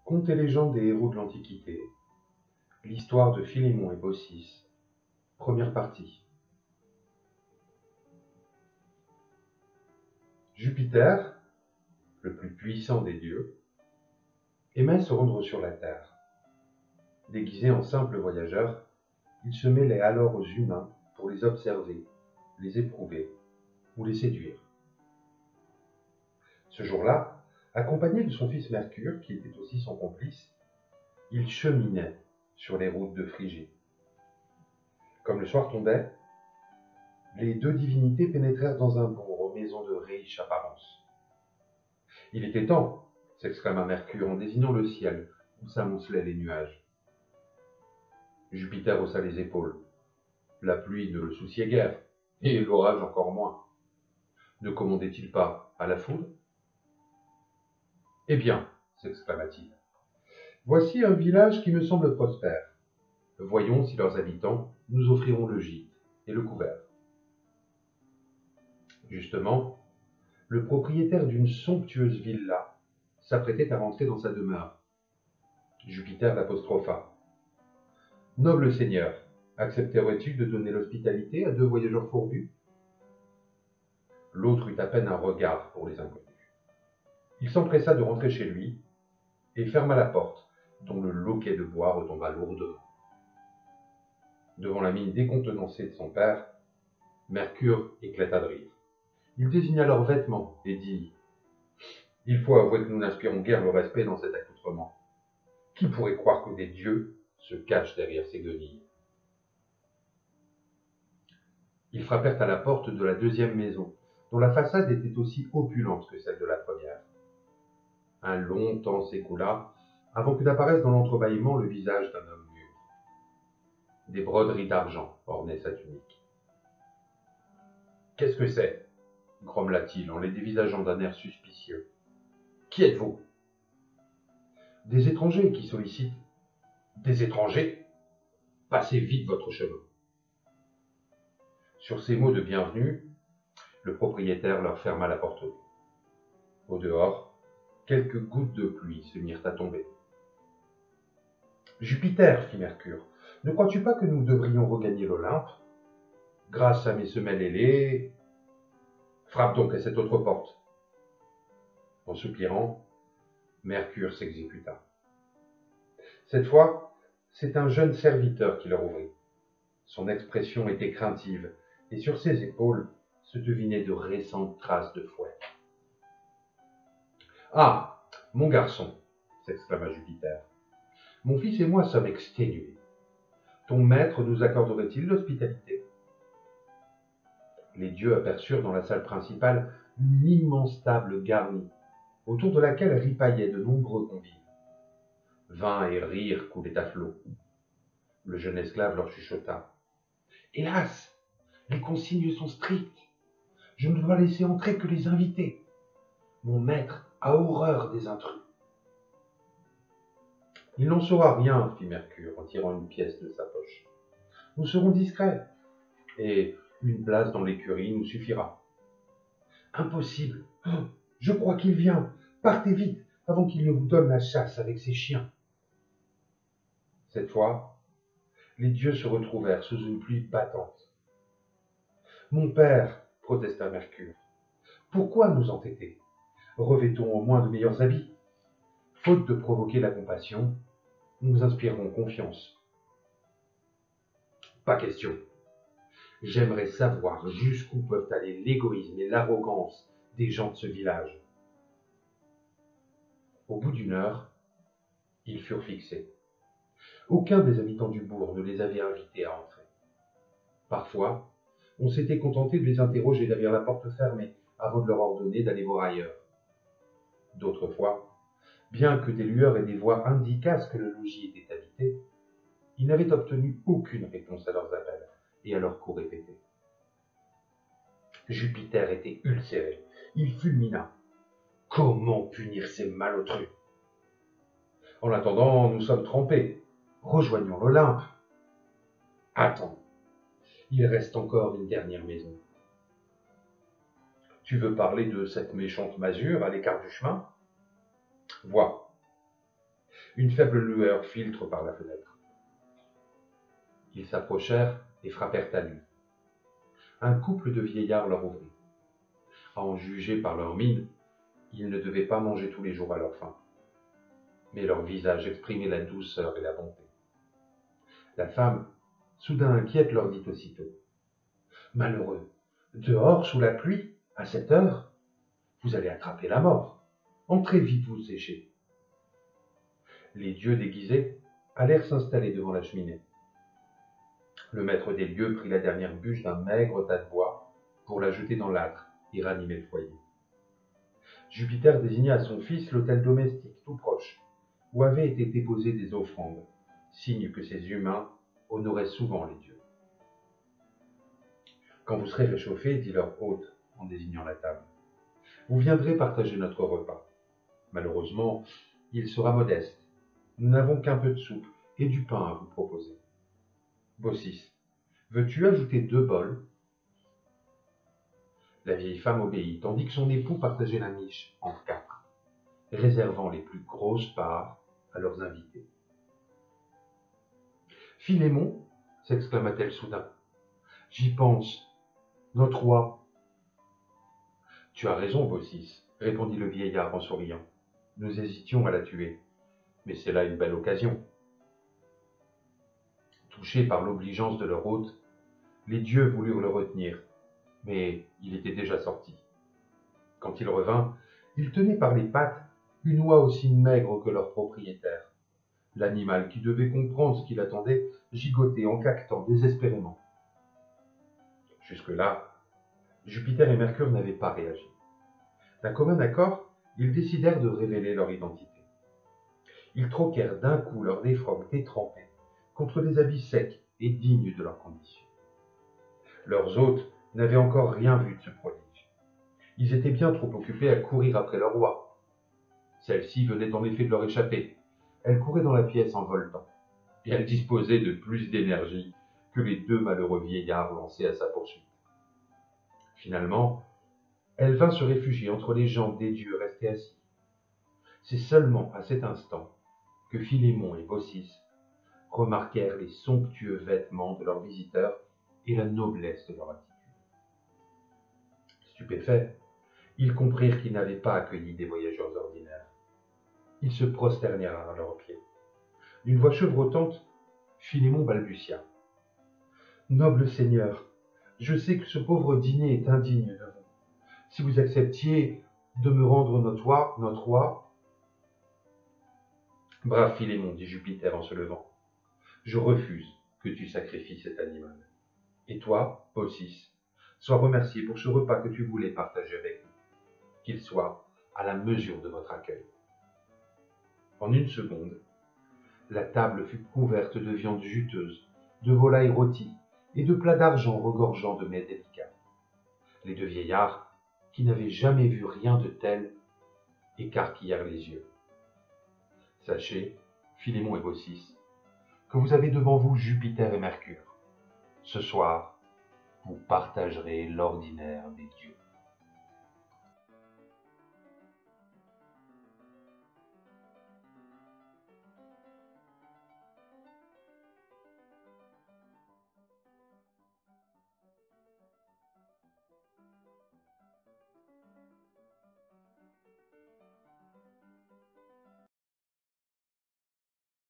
Contes et légendes des héros de l'Antiquité. L'histoire de Philémon et Baucis. Première partie. Jupiter, le plus puissant des dieux, aimait se rendre sur la terre. Déguisé en simple voyageur, il se mêlait alors aux humains pour les observer, les éprouver ou les séduire. Ce jour-là, accompagné de son fils Mercure, qui était aussi son complice, il cheminait sur les routes de Phrygie. Comme le soir tombait, les deux divinités pénétrèrent dans un bourg aux maisons de riche apparence. « Il était temps !» s'exclama Mercure en désignant le ciel où s'amoncelaient les nuages. Jupiter haussa les épaules. La pluie ne le souciait guère, et l'orage encore moins. Ne commandait-il pas à la foudre ? « Eh bien, s'exclama-t-il, voici un village qui me semble prospère. Voyons si leurs habitants nous offriront le gîte et le couvert. » Justement, le propriétaire d'une somptueuse villa s'apprêtait à rentrer dans sa demeure. Jupiter l'apostropha. « Noble seigneur, accepterais-tu de donner l'hospitalité à deux voyageurs fourbus ?» L'autre eut à peine un regard pour les inconnus. Il s'empressa de rentrer chez lui et ferma la porte, dont le loquet de bois retomba lourdement. Devant la mine décontenancée de son père, Mercure éclata de rire. Il désigna leurs vêtements et dit « Il faut avouer que nous n'inspirons guère le respect dans cet accoutrement. Qui pourrait croire que des dieux se cachent derrière ces guenilles ?» Ils frappèrent à la porte de la deuxième maison, dont la façade était aussi opulente que celle de la première. Un long temps s'écoula avant que n'apparaisse dans l'entrebâillement le visage d'un homme mûr. Des broderies d'argent ornaient sa tunique. « Qu'est-ce que c'est ?» grommela-t-il en les dévisageant d'un air suspicieux. « Qui êtes-vous » ? « Des étrangers qui sollicitent. »« Des étrangers ? Passez vite votre chemin. » Sur ces mots de bienvenue, le propriétaire leur ferma la porte. Au dehors, quelques gouttes de pluie se mirent à tomber. « Jupiter, fit Mercure, ne crois-tu pas que nous devrions regagner l'Olympe ? Grâce à mes semelles ailées, frappe donc à cette autre porte. » En soupirant, Mercure s'exécuta. Cette fois, c'est un jeune serviteur qui leur ouvrit. Son expression était craintive, et sur ses épaules se devinaient de récentes traces de fouet. « Ah, mon garçon, s'exclama Jupiter, mon fils et moi sommes exténués. Ton maître nous accorderait-il l'hospitalité ?» Les dieux aperçurent dans la salle principale une immense table garnie, autour de laquelle ripaillaient de nombreux convives. Vin et rire coulaient à flots. Le jeune esclave leur chuchota. « Hélas, les consignes sont strictes. Je ne dois laisser entrer que les invités. Mon maître a horreur des intrus. » « Il n'en saura rien, fit Mercure en tirant une pièce de sa poche. Nous serons discrets, et une place dans l'écurie nous suffira. »« Impossible. Oh, je crois qu'il vient. Partez vite, avant qu'il ne vous donne la chasse avec ses chiens. » Cette fois, les dieux se retrouvèrent sous une pluie battante. « Mon père, protesta Mercure, pourquoi nous entêter ? Revêtons au moins de meilleurs habits. Faute de provoquer la compassion, nous inspirerons confiance. » « Pas question. J'aimerais savoir jusqu'où peuvent aller l'égoïsme et l'arrogance des gens de ce village. » Au bout d'une heure, ils furent fixés. Aucun des habitants du bourg ne les avait invités à entrer. Parfois, on s'était contenté de les interroger derrière la porte fermée avant de leur ordonner d'aller voir ailleurs. D'autres fois, bien que des lueurs et des voix indiquassent que le logis était habité, ils n'avaient obtenu aucune réponse à leurs appels et à leurs coups répétés. Jupiter était ulcéré. Il fulmina. « Comment punir ces malotrus ? En attendant, nous sommes trempés. Rejoignons l'Olympe. » « Attends, il reste encore une dernière maison. » « Tu veux parler de cette méchante masure à l'écart du chemin ? Vois, Une faible lueur filtre par la fenêtre. Ils s'approchèrent et frappèrent à nuit. Un couple de vieillards leur ouvrit. À en juger par leur mine, ils ne devaient pas manger tous les jours à leur faim. Mais leur visage exprimait la douceur et la bonté. La femme, soudain inquiète, leur dit aussitôt : « Malheureux, dehors sous la pluie, à cette heure, vous allez attraper la mort. Entrez vite vous sécher. » Les dieux déguisés allèrent s'installer devant la cheminée. Le maître des lieux prit la dernière bûche d'un maigre tas de bois pour la jeter dans l'âtre et ranimer le foyer. Jupiter désigna à son fils l'autel domestique tout proche, où avaient été déposées des offrandes, signe que ces humains honoraient souvent les dieux. Quand vous serez réchauffés, dit leur hôte en désignant la table, vous viendrez partager notre repas. Malheureusement, il sera modeste. Nous n'avons qu'un peu de soupe et du pain à vous proposer. Baucis, veux-tu ajouter 2 bols ? La vieille femme obéit, tandis que son époux partageait la miche en 4, réservant les plus grosses parts à leurs invités. « Philémon, s'exclama-t-elle soudain, j'y pense, notre roi. » « Tu as raison, Baucis, répondit le vieillard en souriant. Nous hésitions à la tuer, mais c'est là une belle occasion. Touchés par l'obligeance de leur hôte, les dieux voulurent le retenir, mais il était déjà sorti. Quand il revint, il tenait par les pattes une oie aussi maigre que leur propriétaire. L'animal, qui devait comprendre ce qu'il attendait, gigotait en caquetant désespérément. Jusque-là, Jupiter et Mercure n'avaient pas réagi. D'un commun accord, ils décidèrent de révéler leur identité. Ils troquèrent d'un coup leurs défroques détrempés contre des habits secs et dignes de leur condition. Leurs hôtes n'avaient encore rien vu de ce prodige. Ils étaient bien trop occupés à courir après leur roi. Celle-ci venait en effet de leur échapper. Elle courait dans la pièce en voltant, et elle disposait de plus d'énergie que les 2 malheureux vieillards lancés à sa poursuite. Finalement, elle vint se réfugier entre les jambes des dieux restés assis. C'est seulement à cet instant que Philémon et Baucis remarquèrent les somptueux vêtements de leurs visiteurs et la noblesse de leur attitude. Stupéfaits, ils comprirent qu'ils n'avaient pas accueilli des voyageurs ordinaires. Ils se prosternèrent à leurs pieds. D'une voix chevrotante, Philémon balbutia : « Noble Seigneur, je sais que ce pauvre dîner est indigne de vous. Si vous acceptiez de me rendre notre roi... » « Brave Philémon, dit Jupiter en se levant, je refuse que tu sacrifies cet animal. Et toi, Baucis, sois remercié pour ce repas que tu voulais partager avec nous, qu'il soit à la mesure de votre accueil. » En une seconde, la table fut couverte de viande juteuse, de volailles rôties et de plats d'argent regorgeant de mets délicats. Les 2 vieillards, qui n'avaient jamais vu rien de tel, écarquillèrent les yeux. Sachez, Philémon et Baucis, que vous avez devant vous Jupiter et Mercure. Ce soir, vous partagerez l'ordinaire des dieux.